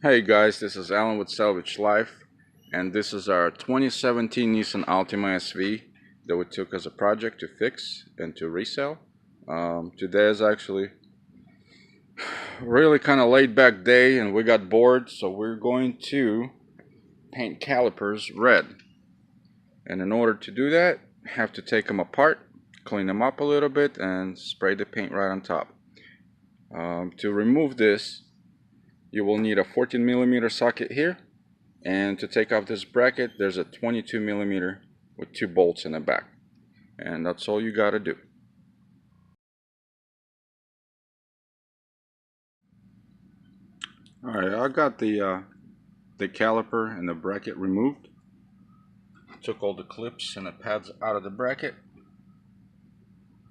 Hey guys, this is Alan with Salvage Life, and this is our 2017 Nissan Altima SV that we took as a project to fix and to resell. Today is actually really kind of laid back day and we got bored, so we're going to paint calipers red. And in order to do that, have to take them apart, clean them up a little bit, and spray the paint right on top. To remove this, you will need a 14mm socket here. And to take off this bracket, there's a 22mm with 2 bolts in the back. And that's all you gotta do. Alright, I got the caliper and the bracket removed. Took all the clips and the pads out of the bracket.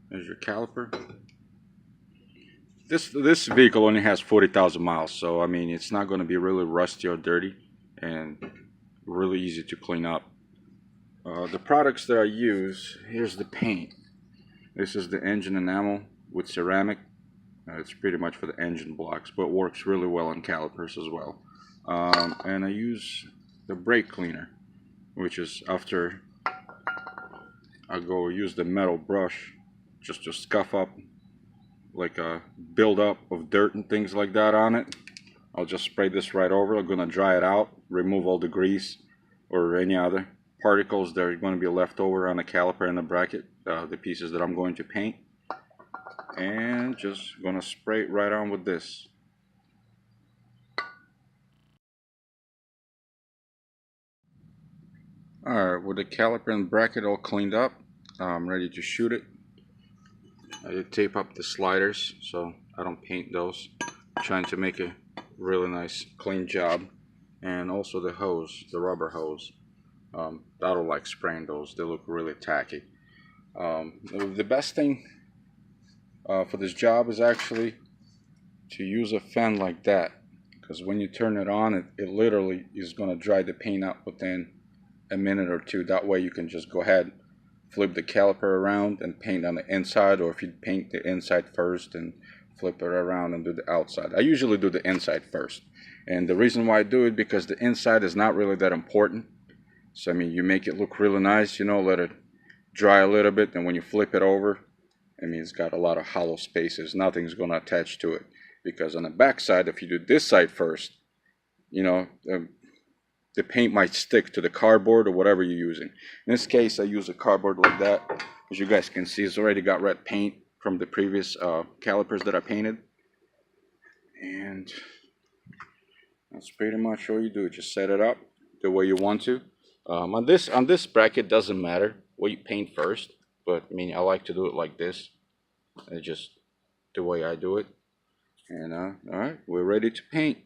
There's your caliper. This vehicle only has 40,000 miles, so I mean it's not going to be really rusty or dirty and really easy to clean up. The products that I use, here's the paint. This is the engine enamel with ceramic. It's pretty much for the engine blocks, but works really well on calipers as well. And I use the brake cleaner, which is after I go use the metal brush just to scuff up like a buildup of dirt and things like that on it. I'll just spray this right over. I'm going to dry it out, remove all the grease or any other particles that are going to be left over on the caliper and the bracket, the pieces that I'm going to paint. And just going to spray it right on with this. Alright, with the caliper and bracket all cleaned up, I'm ready to shoot it. I did tape up the sliders so I don't paint those. I'm trying to make a really nice clean job. And also the hose, the rubber hose. I don't like spraying those, they look really tacky. The best thing for this job is actually to use a fan like that, because when you turn it on, it literally is going to dry the paint out within a minute or two. That way you can just go ahead, flip the caliper around and paint on the inside, or if you paint the inside first and flip it around and do the outside. I usually do the inside first, and the reason why I do it because the inside is not really that important. So I mean, you make it look really nice, you know, let it dry a little bit, and when you flip it over, I mean, it's got a lot of hollow spaces. Nothing's going to attach to it, because on the back side, if you do this side first, you know, the paint might stick to the cardboard or whatever you're using. In this case, I use a cardboard like that. As you guys can see, it's already got red paint from the previous calipers that I painted. And that's pretty much all you do. Just set it up the way you want to. On this bracket, doesn't matter what you paint first, but I mean, I like to do it like this. It's just the way I do it. And all right, we're ready to paint.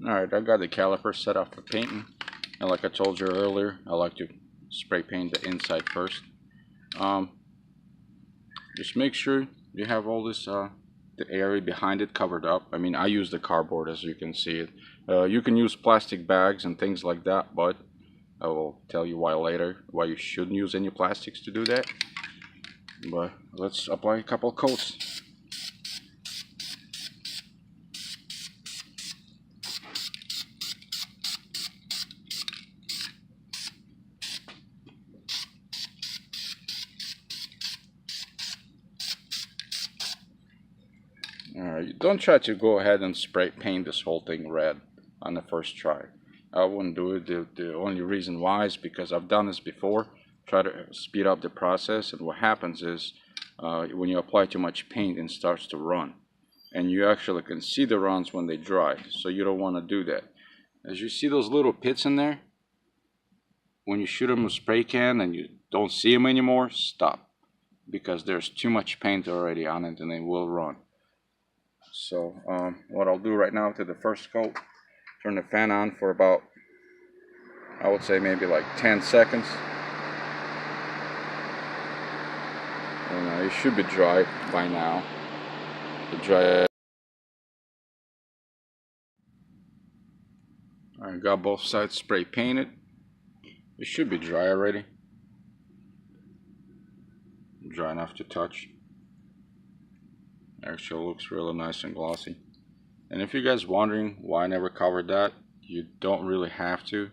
Alright, I got the caliper set up for painting, and like I told you earlier, I like to spray paint the inside first. Just make sure you have all this the area behind it covered up. I mean, I use the cardboard, as you can see it. You can use plastic bags and things like that, but I will tell you why later, why you shouldn't use any plastics to do that. But let's apply a couple coats. Don't try to go ahead and spray paint this whole thing red on the first try. I wouldn't do it. The only reason why is because I've done this before. Try to speed up the process, and what happens is when you apply too much paint, it starts to run, and you actually can see the runs when they dry. So you don't want to do that. As you see those little pits in there, when you shoot them with spray can and you don't see them anymore, stop, because there's too much paint already on it and it will run. So what I'll do right now to the first coat, turn the fan on for about, I would say maybe like 10 seconds. And it should be dry by now. I got both sides spray painted. It should be dry already. Dry enough to touch. Actually looks really nice and glossy. And if you guys wondering why I never covered that, you don't really have to.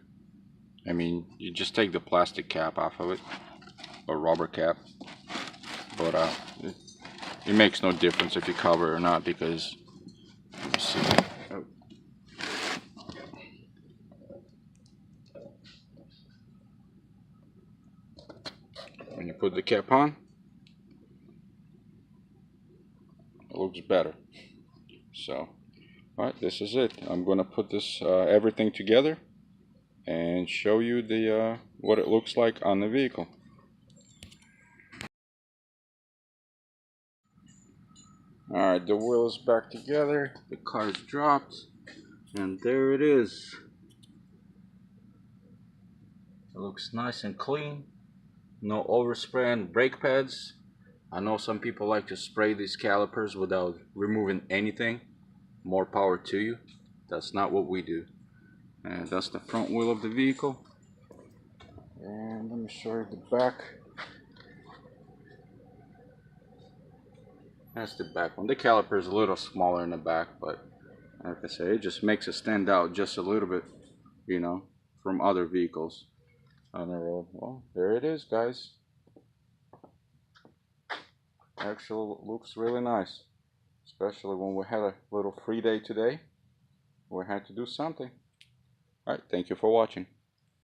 I mean, you just take the plastic cap off of it, or rubber cap. But it makes no difference if you cover it or not, because let me see. Oh. When you put the cap on, it looks better. So, alright, this is it. I'm gonna put this everything together and show you the what it looks like on the vehicle. Alright, the wheel is back together, the car's dropped, and there it is. It looks nice and clean. No overspray on brake pads. I know some people like to spray these calipers without removing anything. More power to you. That's not what we do. And that's the front wheel of the vehicle. And let me show you the back. That's the back one. The caliper is a little smaller in the back, but like I say, it just makes it stand out just a little bit, you know, from other vehicles on the road. Well, there it is, guys. Actually looks really nice, especially when we had a little free day today. We had to do something. Alright, thank you for watching.